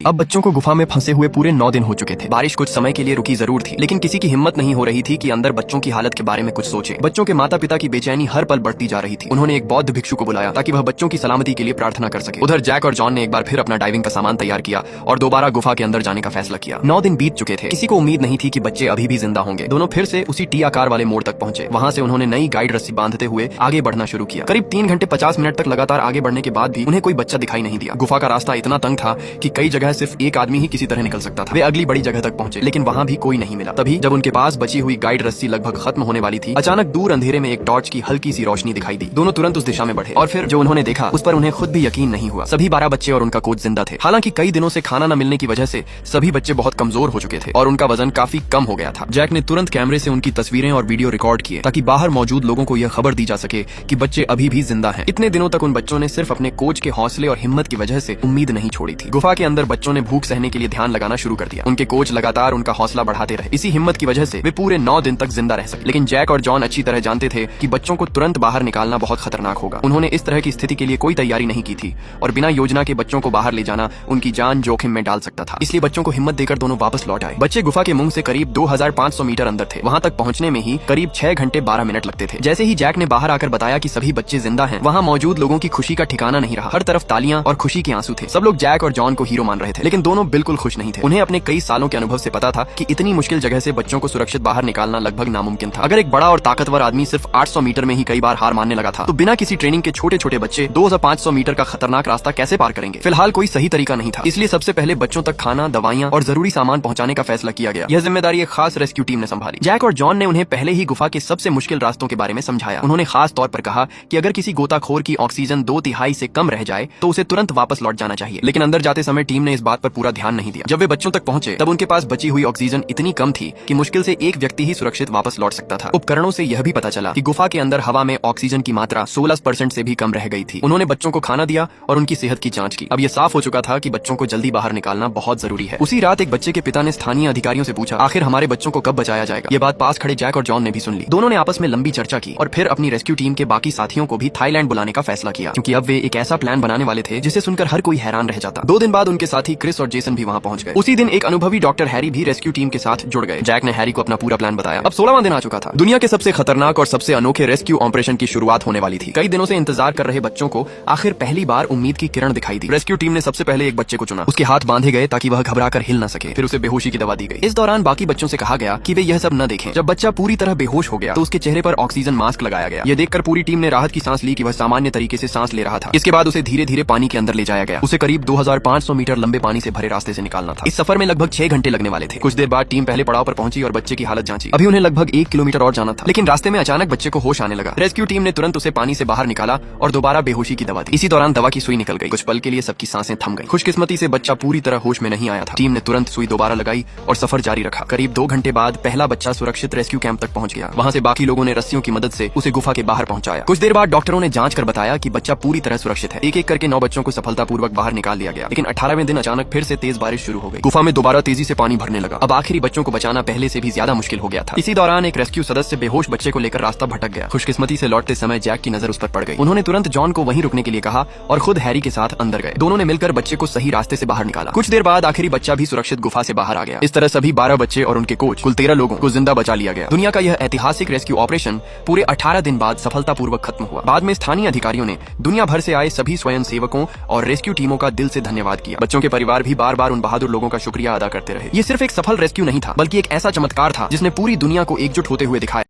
अब बच्चों को गुफा में फंसे हुए पूरे 9 दिन हो चुके थे। बारिश कुछ समय के लिए रुकी जरूर थी, लेकिन किसी की हिम्मत नहीं हो रही थी कि अंदर बच्चों की हालत के बारे में कुछ सोचे। बच्चों के माता पिता की बेचैनी हर पल बढ़ती जा रही थी। उन्होंने एक बौद्ध भिक्षु को बुलाया ताकि वह बच्चों की सलामती के लिए प्रार्थना कर सके। उधर जैक और जॉन ने एक बार फिर अपना डाइविंग का सामान तैयार किया और दोबारा गुफा के अंदर जाने का फैसला किया। 9 दिन बीत चुके थे। किसी को उम्मीद नहीं थी कि बच्चे अभी भी जिंदा होंगे। दोनों फिर से उसी टी आकार वाले मोड़ तक पहुंचे। वहां से उन्होंने नई गाइड रस्सी बांधते हुए आगे बढ़ना शुरू किया। करीब 3 घंटे 50 मिनट तक लगातार आगे बढ़ने के बाद भी उन्हें कोई बच्चा दिखाई नहीं दिया। गुफा का रास्ता इतना तंग था कि कई जगह सिर्फ एक आदमी ही किसी तरह निकल सकता था। वे अगली बड़ी जगह तक पहुंचे, लेकिन वहां भी कोई नहीं मिला। तभी जब उनके पास बची हुई गाइड रस्सी लगभग खत्म होने वाली थी, अचानक दूर अंधेरे में एक टॉर्च की हल्की सी रोशनी दिखाई दी। दोनों तुरंत उस दिशा में बढ़े और फिर जो उन्होंने देखा उस पर उन्हें खुद भी यकीन नहीं हुआ। सभी 12 बच्चे और उनका कोच जिंदा थे। हालांकि कई दिनों से खाना न मिलने की वजह से सभी बच्चे बहुत कमजोर हो चुके थे और उनका वजन काफी कम हो गया था। जैक ने तुरंत कैमरे से उनकी तस्वीरें और वीडियो रिकॉर्ड किए ताकि बाहर मौजूद लोगों को यह खबर दी जा सके कि बच्चे अभी भी जिंदा हैं। इतने दिनों तक उन बच्चों ने सिर्फ अपने कोच के हौसले और हिम्मत की वजह से उम्मीद नहीं छोड़ी थी। गुफा के अंदर बच्चों ने भूख सहने के लिए ध्यान लगाना शुरू कर दिया। उनके कोच लगातार उनका हौसला बढ़ाते रहे। इसी हिम्मत की वजह से वे पूरे 9 दिन तक जिंदा रह सके। लेकिन जैक और जॉन अच्छी तरह जानते थे कि बच्चों को तुरंत बाहर निकालना बहुत खतरनाक होगा। उन्होंने इस तरह की स्थिति के लिए कोई तैयारी नहीं की थी और बिना योजना के बच्चों को बाहर ले जाना उनकी जान जोखिम में डाल सकता था। इसलिए बच्चों को हिम्मत देकर दोनों वापस लौट आए। बच्चे गुफा के मुंह से करीब 2500 मीटर अंदर थे। वहां तक पहुंचने में ही करीब 6 घंटे 12 मिनट लगते थे। जैसे ही जैक ने बाहर आकर बताया कि सभी बच्चे जिंदा हैं, वहां मौजूद लोगों की खुशी का ठिकाना नहीं रहा। हर तरफ तालियां और खुशी के आंसू थे। सब लोग जैक और जॉन को हीरो मान रहे थे, लेकिन दोनों बिल्कुल खुश नहीं थे। उन्हें अपने कई सालों के अनुभव से पता था कि इतनी मुश्किल जगह से बच्चों को सुरक्षित बाहर निकालना लगभग नामुमकिन था। अगर एक बड़ा और ताकतवर आदमी सिर्फ 800 मीटर में ही कई बार हार मानने लगा था, तो बिना किसी ट्रेनिंग के छोटे छोटे बच्चे 2500 मीटर का खतरनाक रास्ता कैसे पार करेंगे। फिलहाल कोई सही तरीका नहीं था, इसलिए सबसे पहले बच्चों तक खाना, दवाइयां और जरूरी सामान पहुंचाने का फैसला किया गया। यह जिम्मेदारी एक खास रेस्क्यू टीम ने संभाली। जैक और जॉन ने उन्हें पहले ही गुफा के सबसे मुश्किल रास्तों के बारे में समझाया। उन्होंने खास तौर पर कहा कि अगर किसी गोताखोर की ऑक्सीजन 2/3 से कम रह जाए तो उसे तुरंत वापस लौट जाना चाहिए। लेकिन अंदर जाते समय टीम ने इस बात पर पूरा ध्यान नहीं दिया। जब वे बच्चों तक पहुंचे तब उनके पास बची हुई ऑक्सीजन इतनी कम थी कि मुश्किल से एक व्यक्ति ही सुरक्षित वापस लौट सकता था। उपकरणों से यह भी पता चला कि गुफा के अंदर हवा में ऑक्सीजन की मात्रा 16% से भी कम रह गई थी। उन्होंने बच्चों को खाना दिया और उनकी सेहत की जांच की। अब यह साफ हो चुका था कि बच्चों को जल्दी बाहर निकालना बहुत जरूरी है। उसी रात एक बच्चे के पिता ने स्थानीय अधिकारियों से पूछा, आखिर हमारे बच्चों को कब बचाया जाएगा। ये बात पास खड़े जैक और जॉन ने भी सुन ली। दोनों ने आपस में लंबी चर्चा की और फिर अपनी रेस्क्यू टीम के बाकी साथियों को भी थाईलैंड बुलाने का फैसला किया, क्योंकि अब वे एक ऐसा प्लान बनाने वाले थे जिसे सुनकर हर कोई हैरान रह जाता। 2 दिन बाद उनके साथी क्रिस और जेसन भी वहां पहुंच गए। उसी दिन एक अनुभवी डॉक्टर हैरी भी रेस्क्यू टीम के साथ जुड़ गए। जैक ने हैरी को अपना पूरा प्लान बताया। अब 16वां दिन आ चुका था। दुनिया के सबसे खतरनाक और सबसे अनोखे रेस्क्यू ऑपरेशन की शुरुआत होने वाली थी। कई दिनों से इंतजार कर रहे बच्चों को आखिर पहली बार उम्मीद की किरण दिखाई दी। रेस्क्यू टीम ने सबसे पहले एक बच्चे को चुना। उसके हाथ बांधे गए ताकि वह घबराकर हिल न सके। फिर उसे बेहोशी की दवा दी गई। इस दौरान बाकी बच्चों से कहा गया कि वे यह सब न देखें। जब बच्चा पूरी तरह बेहोश हो गया तो उसके चेहरे पर ऑक्सीजन मास्क लगाया गया। यह देखकर पूरी टीम ने राहत की सांस ली कि वह सामान्य तरीके से सांस ले रहा था। इसके बाद उसे धीरे धीरे पानी के अंदर ले जाया गया। उसे करीब 2500 मीटर लंबे पानी से भरे रास्ते से निकालना था। इस सफर में लगभग 6 घंटे लगने वाले थे। कुछ देर बाद टीम पहले पड़ाव पर पहुंची और बच्चे की हालत जांची। अभी उन्हें लगभग 1 किलोमीटर और जाना था, लेकिन रास्ते में अचानक बच्चे को होश आने लगा। रेस्क्यू टीम ने तुरंत उसे पानी से बाहर निकाला और दोबारा बेहोशी की दवा दी। इसी दौरान दवा की सुई निकल गई। कुछ पल के लिए सबकी सांसें थम गई। खुशकिस्मती से बच्चा पूरी तरह होश में नहीं आया था। टीम ने तुरंत सुई दोबारा लगाई और सफर जारी रखा। करीब 2 घंटे बाद पहला बच्चा सुरक्षित रेस्क्यू कैंप तक पहुंच गया। वहां से बाकी लोगों ने रस्सियों की मदद से उसे गुफा के बाहर पहुंचाया। कुछ देर बाद डॉक्टरों ने जांच कर बताया कि बच्चा पूरी तरह सुरक्षित है। एक एक करके 9 बच्चों को सफलतापूर्वक बाहर निकाल लिया गया। लेकिन 18वें दिन अचानक फिर से तेज बारिश शुरू हो गई। गुफा में दोबारा तेजी से पानी भरने लगा। अब आखिरी बच्चों को बचाना पहले से भी ज्यादा मुश्किल हो गया था। इसी दौरान एक रेस्क्यू सदस्य बेहोश बच्चे को लेकर रास्ता भटक गया। खुशकिस्मती से लौटते समय जैक की नजर उस पर पड़ गई। उन्होंने तुरंत जॉन को वहीं रुकने के लिए कहा और खुद हैरी के साथ अंदर गए। दोनों ने मिलकर बच्चे को सही रास्ते से बाहर निकाला। कुछ देर बाद आखिरी बच्चा भी सुरक्षित गुफा से बाहर आ गया। इस तरह सभी 12 बच्चे और उनके कोच कुल 13 लोगों को जिंदा बचा लिया गया। दुनिया का यह ऐतिहासिक रेस्क्यू ऑपरेशन पूरे 18 दिन बाद सफलतापूर्वक खत्म हुआ। बाद में स्थानीय अधिकारियों ने दुनिया भर से आए सभी स्वयं सेवकों और रेस्क्यू टीमों का दिल से धन्यवाद किया। बच्चों के परिवार भी बार बार उन बहादुर लोगों का शुक्रिया अदा करते रहे। ये सिर्फ एक सफल रेस्क्यू नहीं था, बल्कि एक ऐसा चमत्कार था जिसने पूरी दुनिया को एकजुट होते हुए दिखाया।